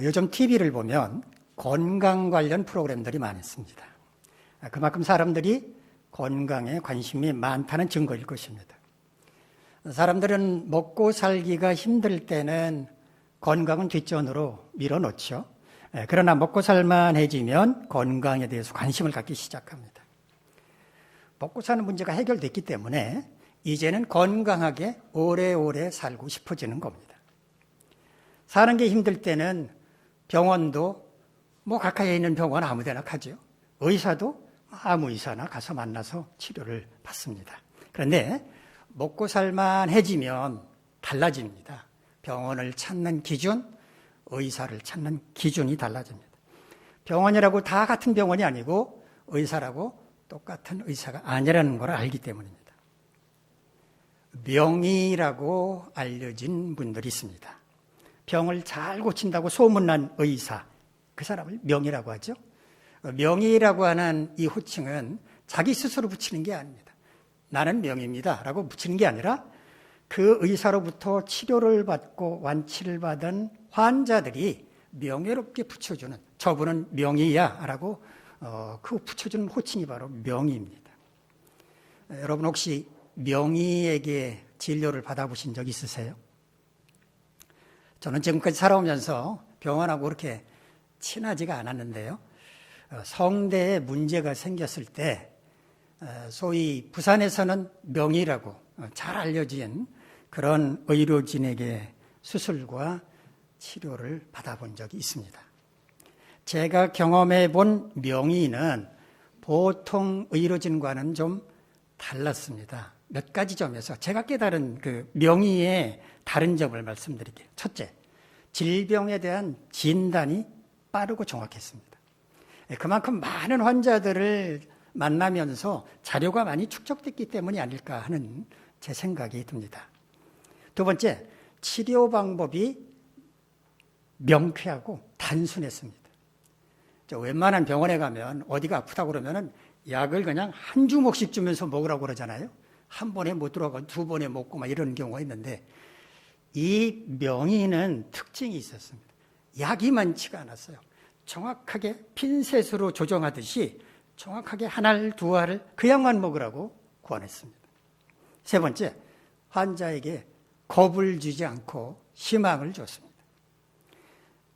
요즘 TV를 보면 건강 관련 프로그램들이 많습니다. 그만큼 사람들이 건강에 관심이 많다는 증거일 것입니다. 사람들은 먹고 살기가 힘들 때는 건강은 뒷전으로 밀어놓죠. 그러나 먹고 살만해지면 건강에 대해서 관심을 갖기 시작합니다. 먹고 사는 문제가 해결됐기 때문에 이제는 건강하게 오래오래 살고 싶어지는 겁니다. 사는 게 힘들 때는 병원도 가까이에 있는 병원 아무 데나 가죠. 의사도 아무 의사나 가서 만나서 치료를 받습니다. 그런데 먹고 살만해지면 달라집니다. 병원을 찾는 기준, 의사를 찾는 기준이 달라집니다. 병원이라고 다 같은 병원이 아니고 의사라고 똑같은 의사가 아니라는 걸 알기 때문입니다. 명의라고 알려진 분들이 있습니다. 병을 잘 고친다고 소문난 의사, 그 사람을 명의라고 하죠. 명의라고 하는 이 호칭은 자기 스스로 붙이는 게 아닙니다. 나는 명의입니다 라고 붙이는 게 아니라 그 의사로부터 치료를 받고 완치를 받은 환자들이 명예롭게 붙여주는, 저분은 명의야 라고 그 붙여주는 호칭이 바로 명의입니다. 여러분 혹시 명의에게 진료를 받아보신 적 있으세요? 저는 지금까지 살아오면서 병원하고 그렇게 친하지가 않았는데요. 성대에 문제가 생겼을 때 소위 부산에서는 명의라고 잘 알려진 그런 의료진에게 수술과 치료를 받아본 적이 있습니다. 제가 경험해 본 명의는 보통 의료진과는 좀 달랐습니다. 몇 가지 점에서 제가 깨달은 그 명의의 다른 점을 말씀드릴게요. 첫째, 질병에 대한 진단이 빠르고 정확했습니다. 그만큼 많은 환자들을 만나면서 자료가 많이 축적됐기 때문이 아닐까 하는 제 생각이 듭니다. 두 번째, 치료 방법이 명쾌하고 단순했습니다. 웬만한 병원에 가면 어디가 아프다고 그러면 약을 그냥 한 주먹씩 주면서 먹으라고 그러잖아요. 한 번에 못 들어가고 두 번에 먹고 막 이런 경우가 있는데 이 명의는 특징이 있었습니다. 약이 많지가 않았어요. 정확하게 핀셋으로 조정하듯이 정확하게 한 알, 두 알을 그 약만 먹으라고 권했습니다. 세 번째, 환자에게 겁을 주지 않고 희망을 줬습니다.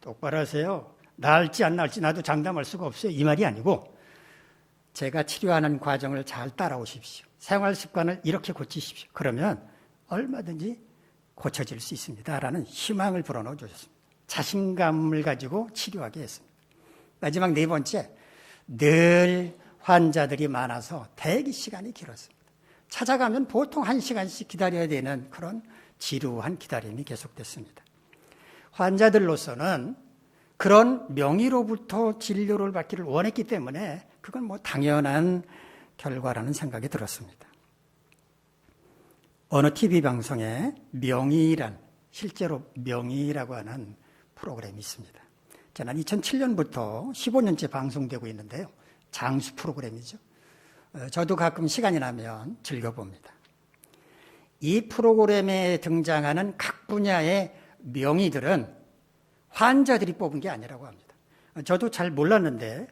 똑바로 하세요. 나을지 안 나을지 나도 장담할 수가 없어요. 이 말이 아니고 제가 치료하는 과정을 잘 따라오십시오. 생활 습관을 이렇게 고치십시오. 그러면 얼마든지 고쳐질 수 있습니다. 라는 희망을 불어넣어 주셨습니다. 자신감을 가지고 치료하게 했습니다. 마지막 네 번째, 늘 환자들이 많아서 대기 시간이 길었습니다. 찾아가면 보통 1시간씩 기다려야 되는 그런 지루한 기다림이 계속됐습니다. 환자들로서는 그런 명의로부터 진료를 받기를 원했기 때문에 그건 당연한 결과라는 생각이 들었습니다. 어느 TV 방송에 명의란, 실제로 명의라고 하는 프로그램이 있습니다. 지난 2007년부터 15년째 방송되고 있는데요. 장수 프로그램이죠. 저도 가끔 시간이 나면 즐겨봅니다. 이 프로그램에 등장하는 각 분야의 명의들은 환자들이 뽑은 게 아니라고 합니다. 저도 잘 몰랐는데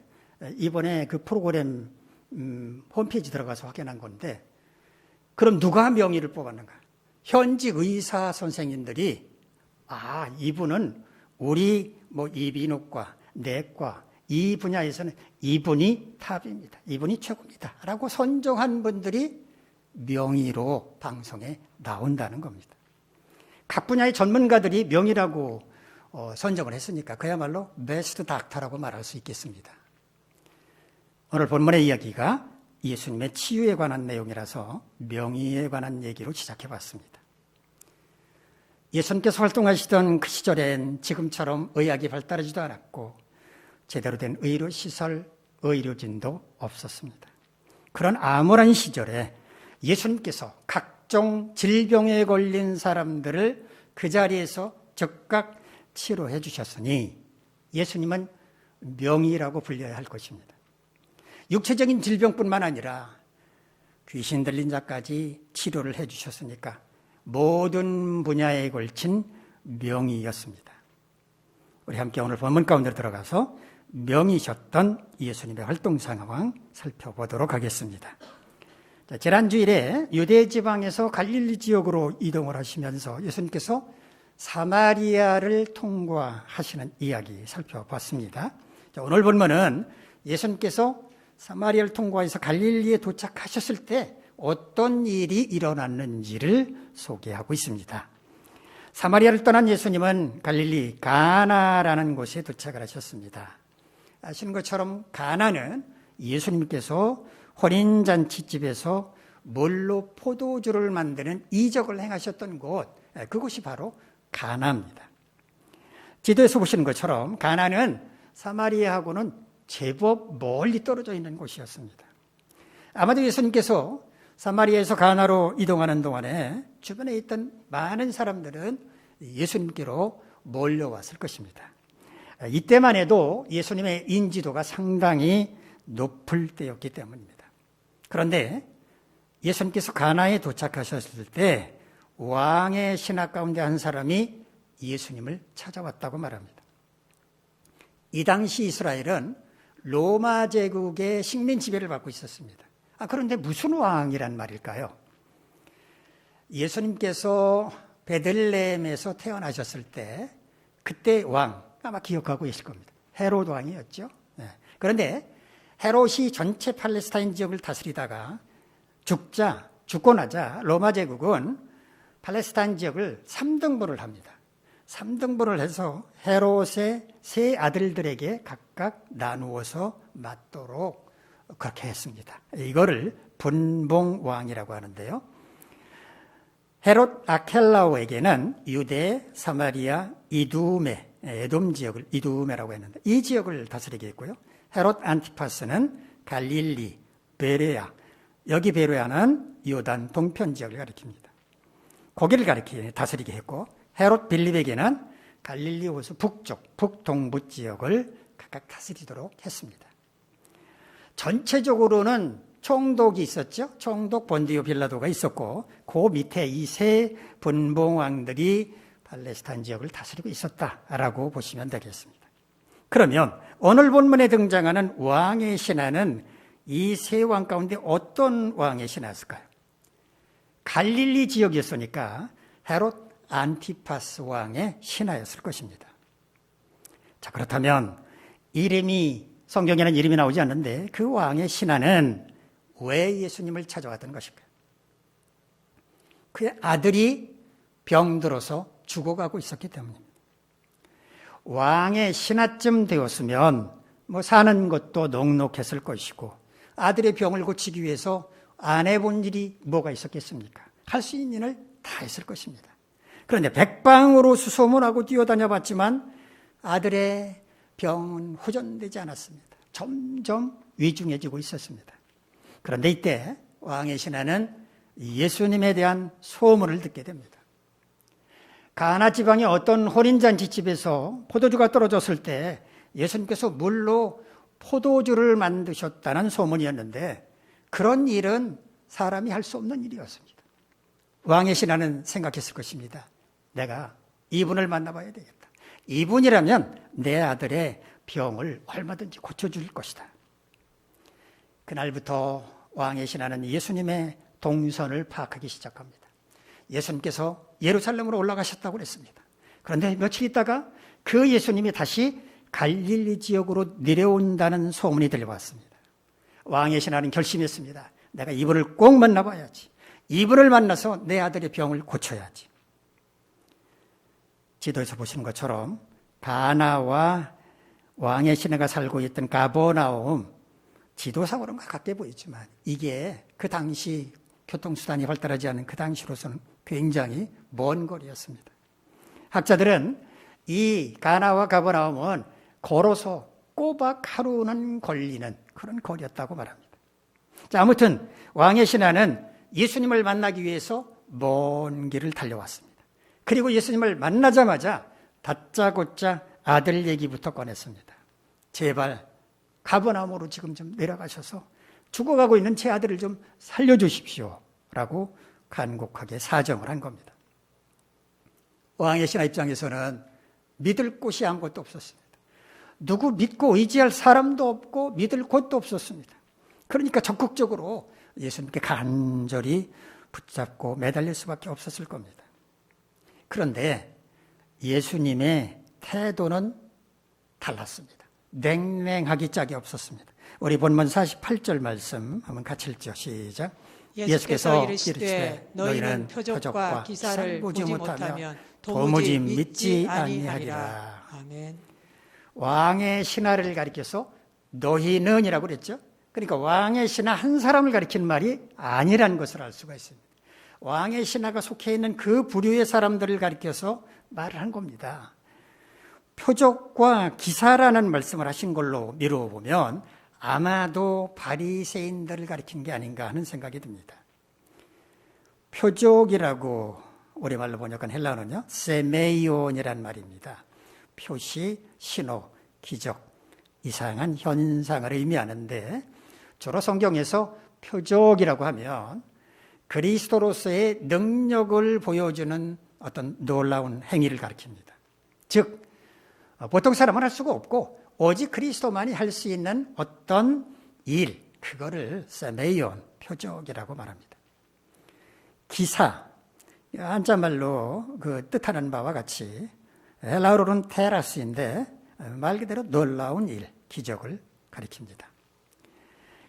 이번에 그 프로그램 홈페이지 들어가서 확인한 건데 그럼 누가 명의를 뽑았는가? 현직 의사 선생님들이 이분은 우리 이비인후과, 내과 이 분야에서는 이분이 탑입니다. 이분이 최고입니다. 라고 선정한 분들이 명의로 방송에 나온다는 겁니다. 각 분야의 전문가들이 명의라고 선정을 했으니까 그야말로 베스트 닥터라고 말할 수 있겠습니다. 오늘 본문의 이야기가 예수님의 치유에 관한 내용이라서 명의에 관한 얘기로 시작해 봤습니다. 예수님께서 활동하시던 그 시절엔 지금처럼 의학이 발달하지도 않았고 제대로 된 의료시설, 의료진도 없었습니다. 그런 암울한 시절에 예수님께서 각종 질병에 걸린 사람들을 그 자리에서 즉각 치료해 주셨으니 예수님은 명의라고 불려야 할 것입니다. 육체적인 질병뿐만 아니라 귀신 들린 자까지 치료를 해 주셨으니까 모든 분야에 걸친 명의였습니다. 우리 함께 오늘 본문 가운데 들어가서 명이셨던 예수님의 활동 상황 살펴보도록 하겠습니다. 자, 지난 주일에 유대 지방에서 갈릴리 지역으로 이동을 하시면서 예수님께서 사마리아를 통과하시는 이야기 살펴봤습니다. 자, 오늘 본문은 예수님께서 사마리아를 통과해서 갈릴리에 도착하셨을 때 어떤 일이 일어났는지를 소개하고 있습니다. 사마리아를 떠난 예수님은 갈릴리 가나라는 곳에 도착을 하셨습니다. 아시는 것처럼 가나는 예수님께서 혼인잔치집에서 물로 포도주를 만드는 이적을 행하셨던 곳, 그곳이 바로 가나입니다. 지도에서 보시는 것처럼 가나는 사마리아하고는 제법 멀리 떨어져 있는 곳이었습니다. 아마도 예수님께서 사마리아에서 가나로 이동하는 동안에 주변에 있던 많은 사람들은 예수님께로 몰려왔을 것입니다. 이때만 해도 예수님의 인지도가 상당히 높을 때였기 때문입니다. 그런데 예수님께서 가나에 도착하셨을 때 왕의 신하 가운데 한 사람이 예수님을 찾아왔다고 말합니다. 이 당시 이스라엘은 로마 제국의 식민 지배를 받고 있었습니다. 그런데 무슨 왕이란 말일까요? 예수님께서 베들레헴에서 태어나셨을 때 그때 왕 아마 기억하고 계실 겁니다. 헤롯 왕이었죠. 그런데 헤롯이 전체 팔레스타인 지역을 다스리다가 죽고 나자 로마 제국은 팔레스타인 지역을 3등분을 합니다. 3등분을 해서 헤롯의 세 아들들에게 각각 나누어서 맞도록 그렇게 했습니다. 이거를 분봉왕이라고 하는데요. 헤롯 아켈라오에게는 유대, 사마리아, 이두메, 에돔 지역을 이두메라고 했는데 이 지역을 다스리게 했고요. 헤롯 안티파스는 갈릴리, 베레아, 여기 베레아는 요단 동편 지역을 가리킵니다. 거기를 다스리게 했고 헤롯 빌립에게는 갈릴리 호수 북쪽, 북동부 지역을 각각 다스리도록 했습니다. 전체적으로는 총독이 있었죠. 총독 본디오 빌라도가 있었고 그 밑에 이 세 분봉왕들이 팔레스타인 지역을 다스리고 있었다라고 보시면 되겠습니다. 그러면 오늘 본문에 등장하는 왕의 신하는 이 세 왕 가운데 어떤 왕의 신하였을까요? 갈릴리 지역이었으니까 헤롯 안티파스 왕의 신하였을 것입니다. 자, 그렇다면 성경에는 이름이 나오지 않는데 그 왕의 신하는 왜 예수님을 찾아왔던 것일까요? 그의 아들이 병들어서 죽어가고 있었기 때문입니다. 왕의 신하쯤 되었으면 사는 것도 넉넉했을 것이고 아들의 병을 고치기 위해서 안 해본 일이 뭐가 있었겠습니까? 할 수 있는 일을 다 했을 것입니다. 그런데 백방으로 수소문하고 뛰어다녀봤지만 아들의 병은 호전되지 않았습니다. 점점 위중해지고 있었습니다. 그런데 이때 왕의 신하는 예수님에 대한 소문을 듣게 됩니다. 가나 지방의 어떤 혼인잔치집에서 포도주가 떨어졌을 때 예수님께서 물로 포도주를 만드셨다는 소문이었는데 그런 일은 사람이 할 수 없는 일이었습니다. 왕의 신하는 생각했을 것입니다. 내가 이분을 만나봐야 되겠다. 이분이라면 내 아들의 병을 얼마든지 고쳐줄 것이다. 그날부터 왕의 신하는 예수님의 동선을 파악하기 시작합니다. 예수님께서 예루살렘으로 올라가셨다고 그랬습니다. 그런데 며칠 있다가 그 예수님이 다시 갈릴리 지역으로 내려온다는 소문이 들려왔습니다. 왕의 신하는 결심했습니다. 내가 이분을 꼭 만나봐야지. 이분을 만나서 내 아들의 병을 고쳐야지. 지도에서 보시는 것처럼 가나와 왕의 신하가 살고 있던 가버나움, 지도상으로는 가깝게 보이지만 이게 그 당시 교통수단이 발달하지 않은 그 당시로서는 굉장히 먼 거리였습니다. 학자들은 이 가나와 가버나움은 걸어서 꼬박 하루는 걸리는 그런 거리였다고 말합니다. 자, 아무튼 왕의 신하는 예수님을 만나기 위해서 먼 길을 달려왔습니다. 그리고 예수님을 만나자마자 다짜고짜 아들 얘기부터 꺼냈습니다. 제발 가버나움으로 지금 좀 내려가셔서 죽어가고 있는 제 아들을 좀 살려주십시오 라고 간곡하게 사정을 한 겁니다. 왕의 신하 입장에서는 믿을 곳이 아무것도 없었습니다. 누구 믿고 의지할 사람도 없고 믿을 곳도 없었습니다. 그러니까 적극적으로 예수님께 간절히 붙잡고 매달릴 수밖에 없었을 겁니다. 그런데 예수님의 태도는 달랐습니다. 냉랭하기 짝이 없었습니다. 우리 본문 48절 말씀 한번 같이 읽죠. 시작. 예수께서 이르시되 너희는 표적과 기사를 보지 못하면 도무지 믿지 아니하리라. 아멘. 왕의 신하를 가리켜서 너희는이라고 그랬죠. 그러니까 왕의 신하 한 사람을 가리키는 말이 아니라는 것을 알 수가 있습니다. 왕의 신하가 속해 있는 그 부류의 사람들을 가리켜서 말을 한 겁니다. 표적과 기사라는 말씀을 하신 걸로 미루어 보면 아마도 바리새인들을 가리킨 게 아닌가 하는 생각이 듭니다. 표적이라고 우리말로 번역한 헬라어는요, 세메이온이란 말입니다. 표시, 신호, 기적, 이상한 현상을 의미하는데 주로 성경에서 표적이라고 하면 그리스도로서의 능력을 보여주는 어떤 놀라운 행위를 가리킵니다. 즉 보통 사람은 할 수가 없고 오직 그리스도만이 할 수 있는 어떤 일, 그거를 세메이온, 표적이라고 말합니다. 기사, 한자말로 그 뜻하는 바와 같이 헬라어로는 테라스인데 말 그대로 놀라운 일, 기적을 가리킵니다.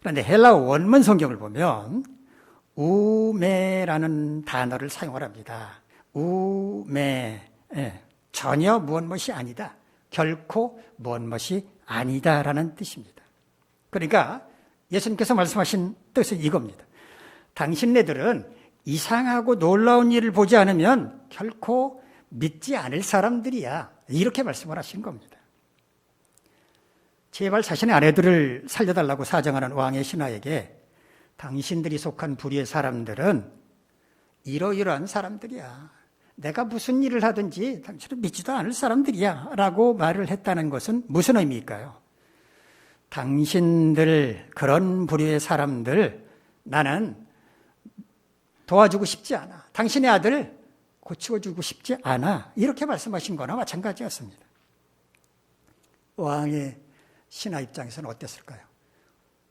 그런데 헬라어 원문 성경을 보면 우메라는 단어를 사용을 합니다. 우메, 전혀 무엇이 아니다. 결코 무엇이 아니다라는 뜻입니다. 그러니까 예수님께서 말씀하신 뜻은 이겁니다. 당신네들은 이상하고 놀라운 일을 보지 않으면 결코 믿지 않을 사람들이야. 이렇게 말씀을 하신 겁니다. 제발 자신의 아내들을 살려달라고 사정하는 왕의 신하에게 당신들이 속한 부류의 사람들은 이러이러한 사람들이야. 내가 무슨 일을 하든지 당신은 믿지도 않을 사람들이야 라고 말을 했다는 것은 무슨 의미일까요? 당신들 그런 부류의 사람들 나는 도와주고 싶지 않아. 당신의 아들 고치워주고 싶지 않아. 이렇게 말씀하신 거나 마찬가지였습니다. 왕의 신하 입장에서는 어땠을까요?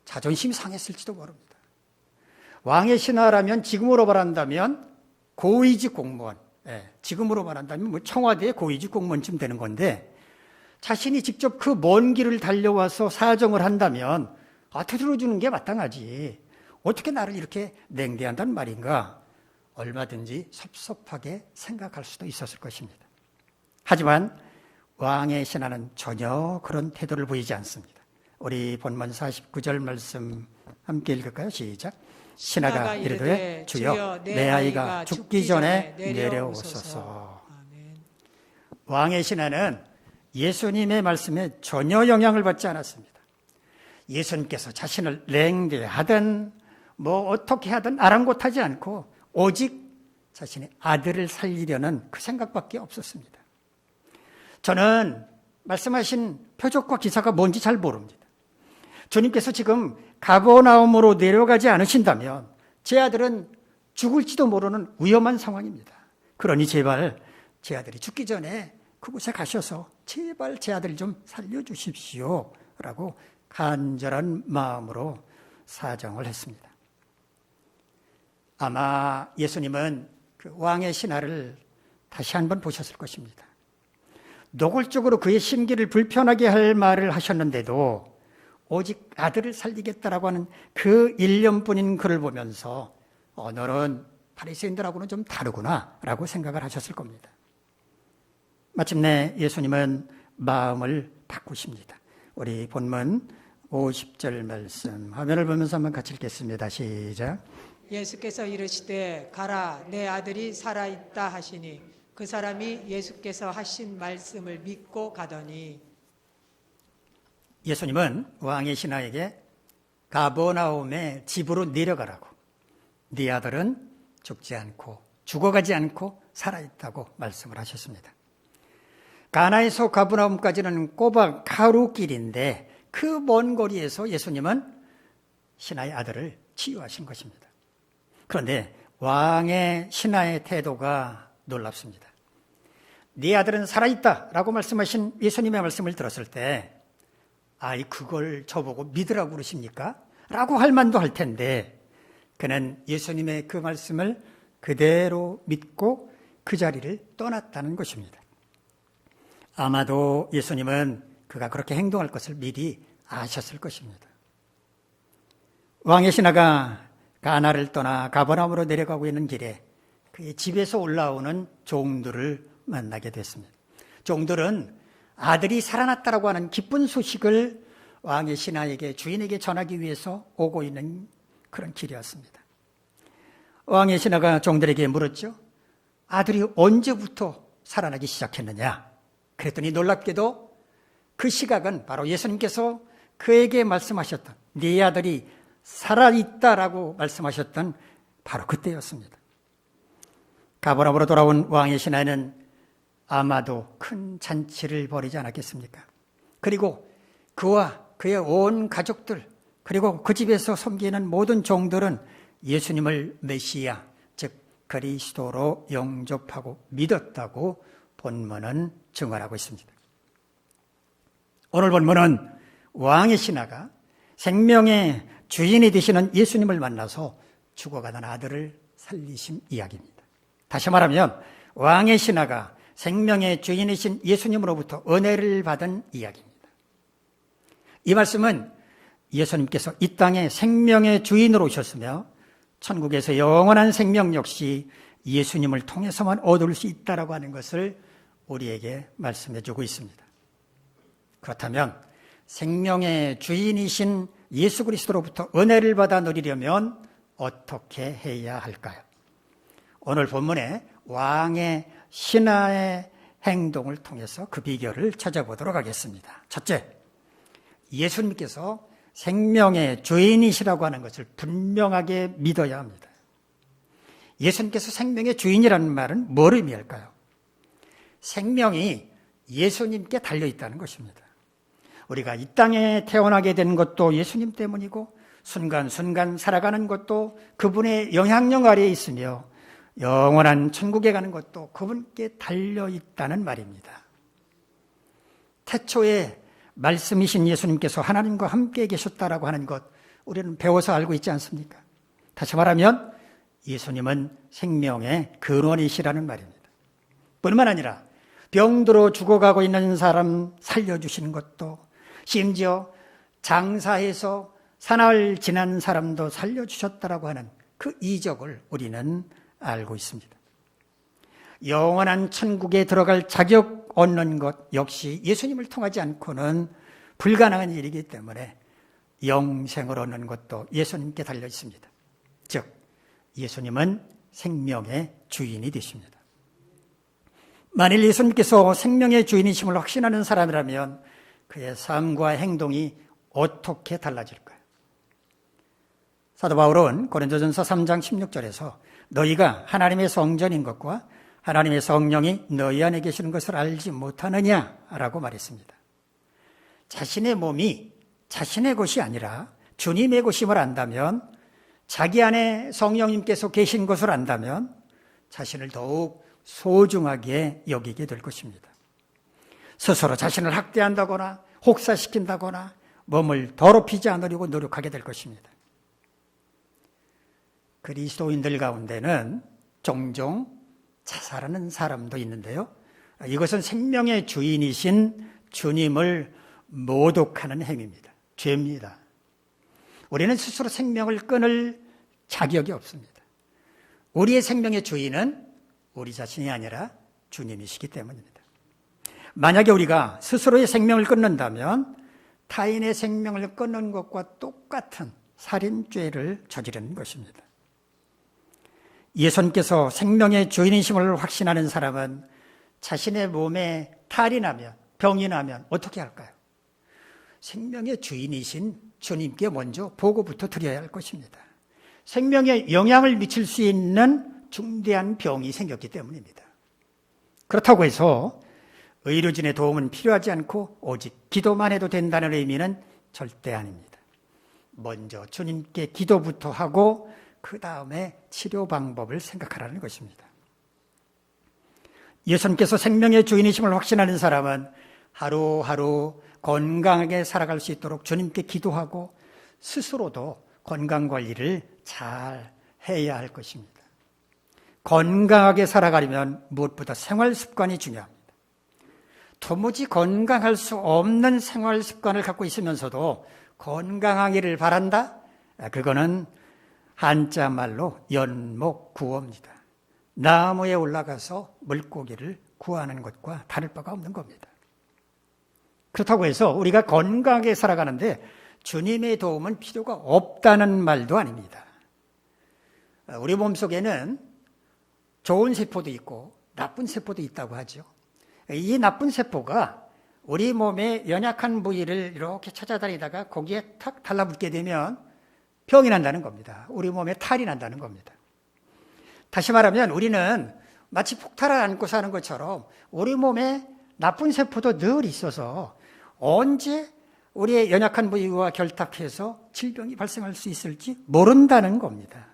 자존심이 상했을지도 모릅니다. 왕의 신하라면 지금으로 말한다면 고위직 공무원, 지금으로 말한다면 청와대의 고위직 공무원쯤 되는 건데 자신이 직접 그 먼 길을 달려와서 사정을 한다면 들어주는 게 마땅하지. 어떻게 나를 이렇게 냉대한다는 말인가? 얼마든지 섭섭하게 생각할 수도 있었을 것입니다. 하지만 왕의 신하는 전혀 그런 태도를 보이지 않습니다. 우리 본문 49절 말씀 함께 읽을까요? 시작. 신하가 이르되 주여 내 아이가 죽기 전에 내려오소서. 왕의 신하는 예수님의 말씀에 전혀 영향을 받지 않았습니다. 예수님께서 자신을 냉대하든 어떻게 하든 아랑곳하지 않고 오직 자신의 아들을 살리려는 그 생각밖에 없었습니다. 저는 말씀하신 표적과 기사가 뭔지 잘 모릅니다. 주님께서 지금 가버나움으로 내려가지 않으신다면 제 아들은 죽을지도 모르는 위험한 상황입니다. 그러니 제발 제 아들이 죽기 전에 그곳에 가셔서 제발 제 아들 좀 살려주십시오 라고 간절한 마음으로 사정을 했습니다. 아마 예수님은 그 왕의 신하를 다시 한번 보셨을 것입니다. 노골적으로 그의 심기를 불편하게 할 말을 하셨는데도 오직 아들을 살리겠다라고 하는 그 일념뿐인 글을 보면서 너는 바리새인들하고는 좀 다르구나 라고 생각을 하셨을 겁니다. 마침내 예수님은 마음을 바꾸십니다. 우리 본문 50절 말씀 화면을 보면서 한번 같이 읽겠습니다. 시작. 예수께서 이르시되 가라 내 아들이 살아있다 하시니 그 사람이 예수께서 하신 말씀을 믿고 가더니. 예수님은 왕의 신하에게 가버나움의 집으로 내려가라고, 네 아들은 죽지 않고 죽어가지 않고 살아있다고 말씀을 하셨습니다. 가나에서 가버나움까지는 꼬박 하루길인데 그 먼 거리에서 예수님은 신하의 아들을 치유하신 것입니다. 그런데 왕의 신하의 태도가 놀랍습니다. 네 아들은 살아있다라고 말씀하신 예수님의 말씀을 들었을 때 아이 그걸 저보고 믿으라고 그러십니까? 라고 할 만도 할 텐데 그는 예수님의 그 말씀을 그대로 믿고 그 자리를 떠났다는 것입니다. 아마도 예수님은 그가 그렇게 행동할 것을 미리 아셨을 것입니다. 왕의 신하가 가나를 떠나 가버나움으로 내려가고 있는 길에 그의 집에서 올라오는 종들을 만나게 됐습니다. 종들은 아들이 살아났다라고 하는 기쁜 소식을 왕의 신하에게 주인에게 전하기 위해서 오고 있는 그런 길이었습니다. 왕의 신하가 종들에게 물었죠. 아들이 언제부터 살아나기 시작했느냐? 그랬더니 놀랍게도 그 시각은 바로 예수님께서 그에게 말씀하셨던 네 아들이 살아있다라고 말씀하셨던 바로 그때였습니다. 가버나움으로 돌아온 왕의 신하는 아마도 큰 잔치를 벌이지 않았겠습니까? 그리고 그와 그의 온 가족들 그리고 그 집에서 섬기는 모든 종들은 예수님을 메시아 즉 그리스도로 영접하고 믿었다고 본문은 증언하고 있습니다. 오늘 본문은 왕의 신하가 생명의 주인이 되시는 예수님을 만나서 죽어가던 아들을 살리신 이야기입니다. 다시 말하면 왕의 신하가 생명의 주인이신 예수님으로부터 은혜를 받은 이야기입니다. 이 말씀은 예수님께서 이 땅에 생명의 주인으로 오셨으며 천국에서 영원한 생명 역시 예수님을 통해서만 얻을 수 있다라고 하는 것을 우리에게 말씀해 주고 있습니다. 그렇다면 생명의 주인이신 예수 그리스도로부터 은혜를 받아 누리려면 어떻게 해야 할까요? 오늘 본문에 왕의 신하의 행동을 통해서 그 비결을 찾아보도록 하겠습니다. 첫째, 예수님께서 생명의 주인이시라고 하는 것을 분명하게 믿어야 합니다. 예수님께서 생명의 주인이라는 말은 뭘 의미할까요? 생명이 예수님께 달려있다는 것입니다. 우리가 이 땅에 태어나게 된 것도 예수님 때문이고 순간순간 살아가는 것도 그분의 영향력 아래에 있으며 영원한 천국에 가는 것도 그분께 달려있다는 말입니다. 태초에 말씀이신 예수님께서 하나님과 함께 계셨다라고 하는 것 우리는 배워서 알고 있지 않습니까? 다시 말하면 예수님은 생명의 근원이시라는 말입니다. 뿐만 아니라 병들어 죽어가고 있는 사람 살려주시는 것도 심지어 장사해서 사나흘 지난 사람도 살려주셨다라고 하는 그 이적을 우리는 알고 있습니다. 영원한 천국에 들어갈 자격 얻는 것 역시 예수님을 통하지 않고는 불가능한 일이기 때문에 영생을 얻는 것도 예수님께 달려 있습니다. 즉 예수님은 생명의 주인이 되십니다. 만일 예수님께서 생명의 주인이심을 확신하는 사람이라면 그의 삶과 행동이 어떻게 달라질까요? 사도 바울은 고린도전서 3장 16절에서 너희가 하나님의 성전인 것과 하나님의 성령이 너희 안에 계시는 것을 알지 못하느냐라고 말했습니다. 자신의 몸이 자신의 것이 아니라 주님의 것임을 안다면, 자기 안에 성령님께서 계신 것을 안다면 자신을 더욱 소중하게 여기게 될 것입니다. 스스로 자신을 학대한다거나 혹사시킨다거나 몸을 더럽히지 않으려고 노력하게 될 것입니다. 그리스도인들 가운데는 종종 자살하는 사람도 있는데요. 이것은 생명의 주인이신 주님을 모독하는 행위입니다. 죄입니다. 우리는 스스로 생명을 끊을 자격이 없습니다. 우리의 생명의 주인은 우리 자신이 아니라 주님이시기 때문입니다. 만약에 우리가 스스로의 생명을 끊는다면 타인의 생명을 끊는 것과 똑같은 살인죄를 저지르는 것입니다. 예수님께서 생명의 주인이심을 확신하는 사람은 자신의 몸에 탈이 나면, 병이 나면 어떻게 할까요? 생명의 주인이신 주님께 먼저 보고부터 드려야 할 것입니다. 생명에 영향을 미칠 수 있는 중대한 병이 생겼기 때문입니다. 그렇다고 해서 의료진의 도움은 필요하지 않고 오직 기도만 해도 된다는 의미는 절대 아닙니다. 먼저 주님께 기도부터 하고 그 다음에 치료 방법을 생각하라는 것입니다. 예수님께서 생명의 주인이심을 확신하는 사람은 하루하루 건강하게 살아갈 수 있도록 주님께 기도하고 스스로도 건강관리를 잘 해야 할 것입니다. 건강하게 살아가려면 무엇보다 생활습관이 중요합니다. 도무지 건강할 수 없는 생활습관을 갖고 있으면서도 건강하기를 바란다? 그거는 한자 말로 연목구어입니다. 나무에 올라가서 물고기를 구하는 것과 다를 바가 없는 겁니다. 그렇다고 해서 우리가 건강하게 살아가는데 주님의 도움은 필요가 없다는 말도 아닙니다. 우리 몸속에는 좋은 세포도 있고 나쁜 세포도 있다고 하죠. 이 나쁜 세포가 우리 몸의 연약한 부위를 이렇게 찾아다니다가 거기에 탁 달라붙게 되면 병이 난다는 겁니다. 우리 몸에 탈이 난다는 겁니다. 다시 말하면 우리는 마치 폭탄을 안고 사는 것처럼 우리 몸에 나쁜 세포도 늘 있어서 언제 우리의 연약한 부위와 결탁해서 질병이 발생할 수 있을지 모른다는 겁니다.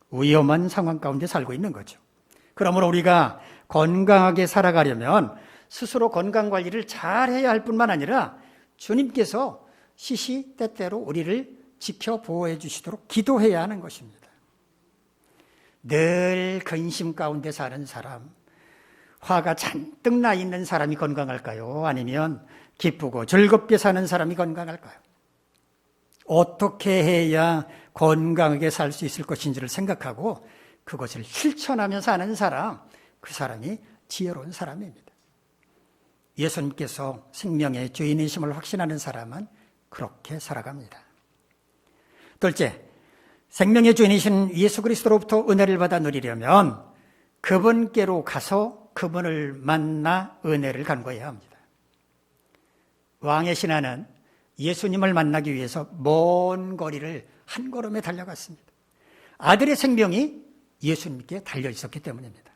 위험한 상황 가운데 살고 있는 거죠. 그러므로 우리가 건강하게 살아가려면 스스로 건강관리를 잘 해야 할 뿐만 아니라 주님께서 시시때때로 우리를 지켜 보호해 주시도록 기도해야 하는 것입니다. 늘 근심 가운데 사는 사람, 화가 잔뜩 나 있는 사람이 건강할까요? 아니면 기쁘고 즐겁게 사는 사람이 건강할까요? 어떻게 해야 건강하게 살 수 있을 것인지를 생각하고 그것을 실천하며 사는 사람, 그 사람이 지혜로운 사람입니다. 예수님께서 생명의 주인이심을 확신하는 사람은 그렇게 살아갑니다. 둘째, 생명의 주인이신 예수 그리스도로부터 은혜를 받아 누리려면 그분께로 가서 그분을 만나 은혜를 간구해야 합니다. 왕의 신하는 예수님을 만나기 위해서 먼 거리를 한 걸음에 달려갔습니다. 아들의 생명이 예수님께 달려 있었기 때문입니다.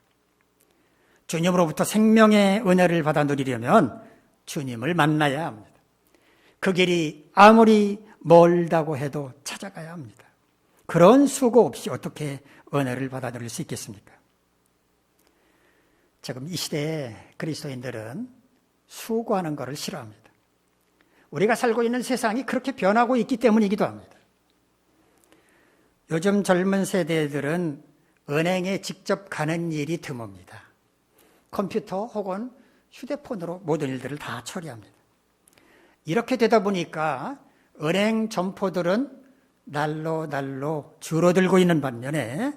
주님으로부터 생명의 은혜를 받아 누리려면 주님을 만나야 합니다. 그 길이 아무리 멀다고 해도 찾아가야 합니다. 그런 수고 없이 어떻게 은혜를 받아 누릴 수 있겠습니까? 지금 이 시대의 그리스도인들은 수고하는 것을 싫어합니다. 우리가 살고 있는 세상이 그렇게 변하고 있기 때문이기도 합니다. 요즘 젊은 세대들은 은행에 직접 가는 일이 드뭅니다. 컴퓨터 혹은 휴대폰으로 모든 일들을 다 처리합니다. 이렇게 되다 보니까 은행 점포들은 날로 줄어들고 있는 반면에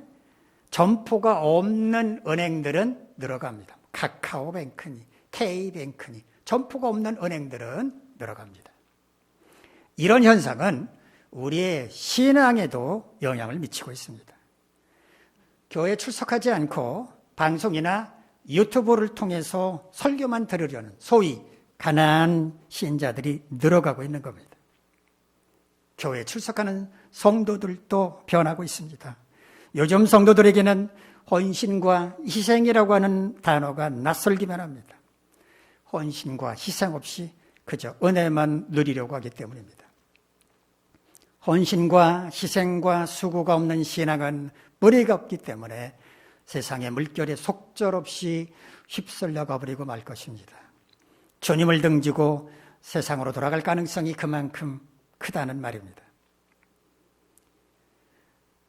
점포가 없는 은행들은 늘어갑니다. 카카오뱅크니, K뱅크니, 점포가 없는 은행들은 늘어갑니다. 이런 현상은 우리의 신앙에도 영향을 미치고 있습니다. 교회에 출석하지 않고 방송이나 유튜브를 통해서 설교만 들으려는 소위 가난한 신자들이 늘어가고 있는 겁니다. 교회에 출석하는 성도들도 변하고 있습니다. 요즘 성도들에게는 헌신과 희생이라고 하는 단어가 낯설기만 합니다. 헌신과 희생 없이 그저 은혜만 누리려고 하기 때문입니다. 헌신과 희생과 수고가 없는 신앙은 뿌리가 없기 때문에 세상의 물결에 속절없이 휩쓸려 가버리고 말 것입니다. 주님을 등지고 세상으로 돌아갈 가능성이 그만큼 크다는 말입니다.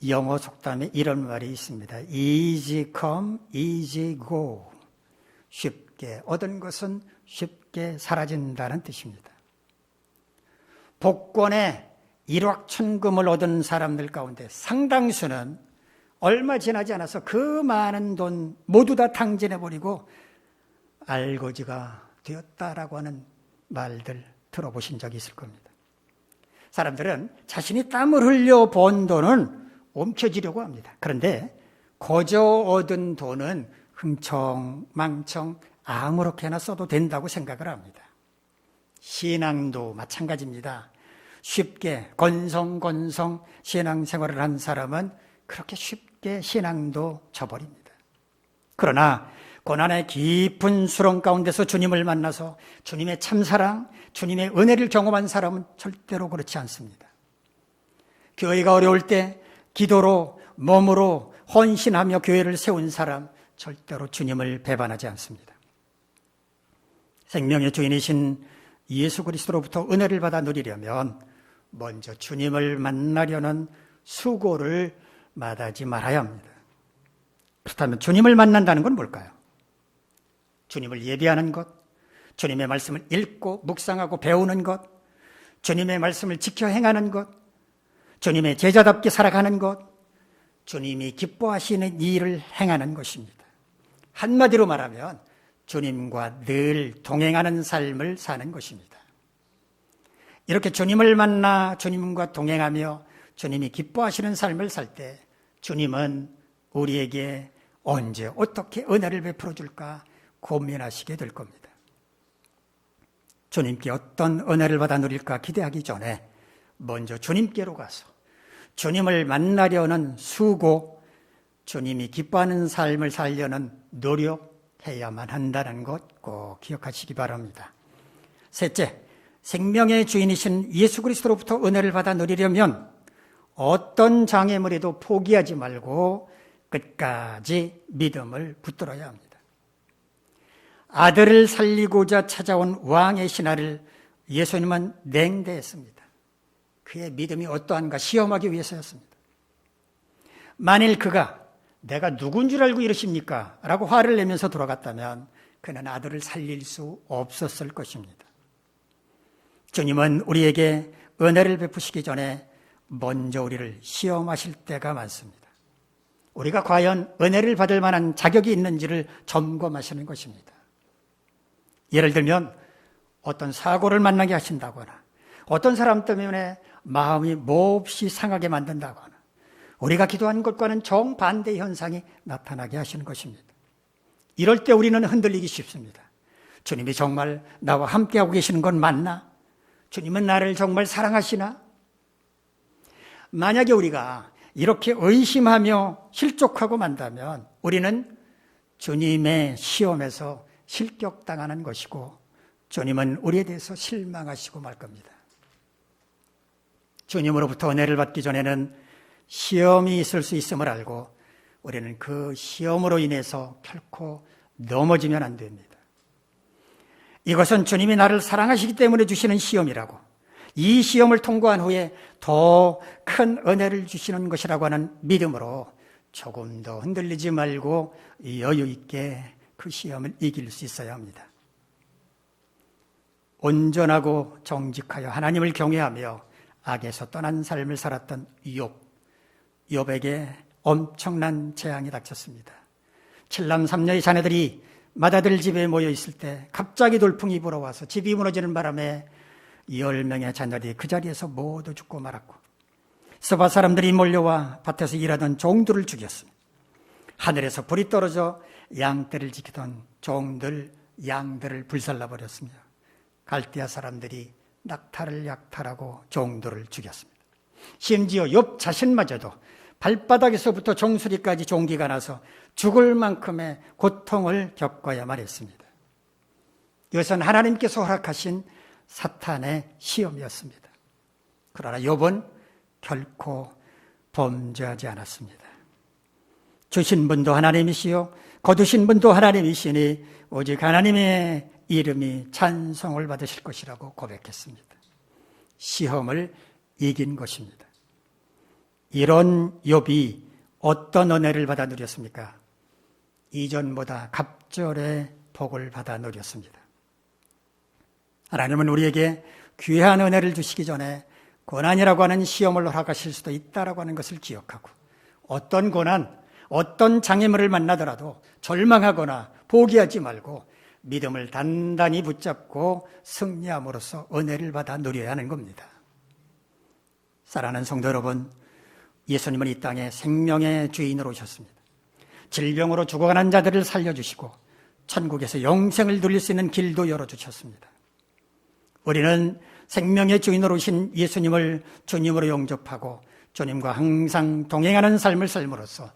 영어 속담에 이런 말이 있습니다. Easy come, easy go. 쉽게 얻은 것은 쉽게 사라진다는 뜻입니다. 복권에 일확천금을 얻은 사람들 가운데 상당수는 얼마 지나지 않아서 그 많은 돈 모두 다 탕진해버리고 알거지가 되었다라고 하는 말들 들어보신 적이 있을 겁니다. 사람들은 자신이 땀을 흘려 번 돈은 옮겨지려고 합니다. 그런데 거저 얻은 돈은 흥청망청 아무렇게나 써도 된다고 생각을 합니다. 신앙도 마찬가지입니다. 쉽게 건성건성 신앙생활을 한 사람은 그렇게 쉽게 신앙도 저버립니다. 그러나 고난의 깊은 수렁 가운데서 주님을 만나서 주님의 참사랑, 주님의 은혜를 경험한 사람은 절대로 그렇지 않습니다. 교회가 어려울 때 기도로, 몸으로 헌신하며 교회를 세운 사람 절대로 주님을 배반하지 않습니다. 생명의 주인이신 예수 그리스도로부터 은혜를 받아 누리려면 먼저 주님을 만나려는 수고를 마다하지 말아야 합니다. 그렇다면 주님을 만난다는 건 뭘까요? 주님을 예배하는 것, 주님의 말씀을 읽고 묵상하고 배우는 것, 주님의 말씀을 지켜 행하는 것, 주님의 제자답게 살아가는 것, 주님이 기뻐하시는 일을 행하는 것입니다. 한마디로 말하면 주님과 늘 동행하는 삶을 사는 것입니다. 이렇게 주님을 만나 주님과 동행하며 주님이 기뻐하시는 삶을 살 때 주님은 우리에게 언제 어떻게 은혜를 베풀어 줄까 고민하시게 될 겁니다. 주님께 어떤 은혜를 받아 누릴까 기대하기 전에 먼저 주님께로 가서 주님을 만나려는 수고, 주님이 기뻐하는 삶을 살려는 노력해야만 한다는 것 꼭 기억하시기 바랍니다. 셋째, 생명의 주인이신 예수 그리스도로부터 은혜를 받아 누리려면 어떤 장애물에도 포기하지 말고 끝까지 믿음을 붙들어야 합니다. 아들을 살리고자 찾아온 왕의 신하를 예수님은 냉대했습니다. 그의 믿음이 어떠한가 시험하기 위해서였습니다. 만일 그가 내가 누군 줄 알고 이러십니까? 라고 화를 내면서 돌아갔다면 그는 아들을 살릴 수 없었을 것입니다. 주님은 우리에게 은혜를 베푸시기 전에 먼저 우리를 시험하실 때가 많습니다. 우리가 과연 은혜를 받을 만한 자격이 있는지를 점검하시는 것입니다. 예를 들면 어떤 사고를 만나게 하신다거나 어떤 사람 때문에 마음이 몹시 상하게 만든다거나 우리가 기도한 것과는 정반대 현상이 나타나게 하시는 것입니다. 이럴 때 우리는 흔들리기 쉽습니다. 주님이 정말 나와 함께하고 계시는 건 맞나? 주님은 나를 정말 사랑하시나? 만약에 우리가 이렇게 의심하며 실족하고 만다면 우리는 주님의 시험에서 실격당하는 것이고 주님은 우리에 대해서 실망하시고 말 겁니다. 주님으로부터 은혜를 받기 전에는 시험이 있을 수 있음을 알고 우리는 그 시험으로 인해서 결코 넘어지면 안 됩니다. 이것은 주님이 나를 사랑하시기 때문에 주시는 시험이라고, 이 시험을 통과한 후에 더 큰 은혜를 주시는 것이라고 하는 믿음으로 조금 더 흔들리지 말고 여유 있게 그 시험을 이길 수 있어야 합니다. 온전하고 정직하여 하나님을 경외하며 악에서 떠난 삶을 살았던 욥에게 엄청난 재앙이 닥쳤습니다. 7남 3녀의 자녀들이 맏아들 집에 모여 있을 때 갑자기 돌풍이 불어와서 집이 무너지는 바람에 10명의 자녀들이 그 자리에서 모두 죽고 말았고, 서바 사람들이 몰려와 밭에서 일하던 종들을 죽였습니다. 하늘에서 불이 떨어져 양떼를 지키던 종들, 양들을 불살라버렸습니다. 갈대아 사람들이 낙타를 약탈하고 종들을 죽였습니다. 심지어 욥 자신마저도 발바닥에서부터 정수리까지 종기가 나서 죽을 만큼의 고통을 겪어야만 했습니다. 이것은 하나님께서 허락하신 사탄의 시험이었습니다. 그러나 욥은 결코 범죄하지 않았습니다. 주신 분도 하나님이시요 거두신 분도 하나님이시니 오직 하나님의 이름이 찬송을 받으실 것이라고 고백했습니다. 시험을 이긴 것입니다. 이런 욥이 어떤 은혜를 받아 누렸습니까? 이전보다 갑절의 복을 받아 누렸습니다. 하나님은 우리에게 귀한 은혜를 주시기 전에 고난이라고 하는 시험을 허락하실 수도 있다라고 하는 것을 기억하고, 어떤 고난, 어떤 장애물을 만나더라도 절망하거나 포기하지 말고 믿음을 단단히 붙잡고 승리함으로써 은혜를 받아 누려야 하는 겁니다. 사랑하는 성도 여러분, 예수님은 이 땅에 생명의 주인으로 오셨습니다. 질병으로 죽어가는 자들을 살려주시고 천국에서 영생을 누릴 수 있는 길도 열어주셨습니다. 우리는 생명의 주인으로 오신 예수님을 주님으로 영접하고 주님과 항상 동행하는 삶을 삶으로써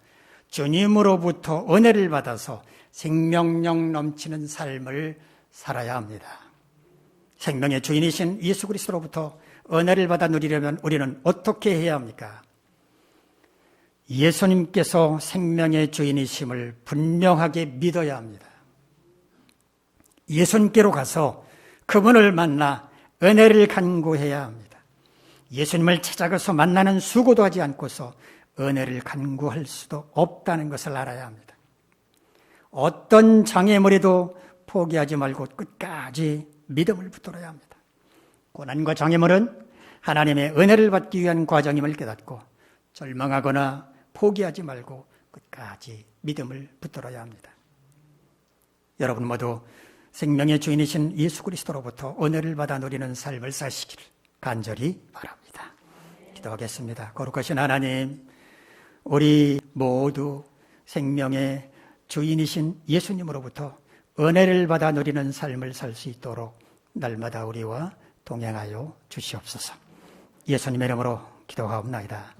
주님으로부터 은혜를 받아서 생명력 넘치는 삶을 살아야 합니다. 생명의 주인이신 예수 그리스도로부터 은혜를 받아 누리려면 우리는 어떻게 해야 합니까? 예수님께서 생명의 주인이심을 분명하게 믿어야 합니다. 예수님께로 가서 그분을 만나 은혜를 간구해야 합니다. 예수님을 찾아가서 만나는 수고도 하지 않고서 은혜를 간구할 수도 없다는 것을 알아야 합니다. 어떤 장애물에도 포기하지 말고 끝까지 믿음을 붙들어야 합니다. 고난과 장애물은 하나님의 은혜를 받기 위한 과정임을 깨닫고 절망하거나 포기하지 말고 끝까지 믿음을 붙들어야 합니다. 여러분 모두 생명의 주인이신 예수 그리스도로부터 은혜를 받아 누리는 삶을 사시기를 간절히 바랍니다. 기도하겠습니다. 거룩하신 하나님, 우리 모두 생명의 주인이신 예수님으로부터 은혜를 받아 누리는 삶을 살 수 있도록 날마다 우리와 동행하여 주시옵소서. 예수님의 이름으로 기도하옵나이다.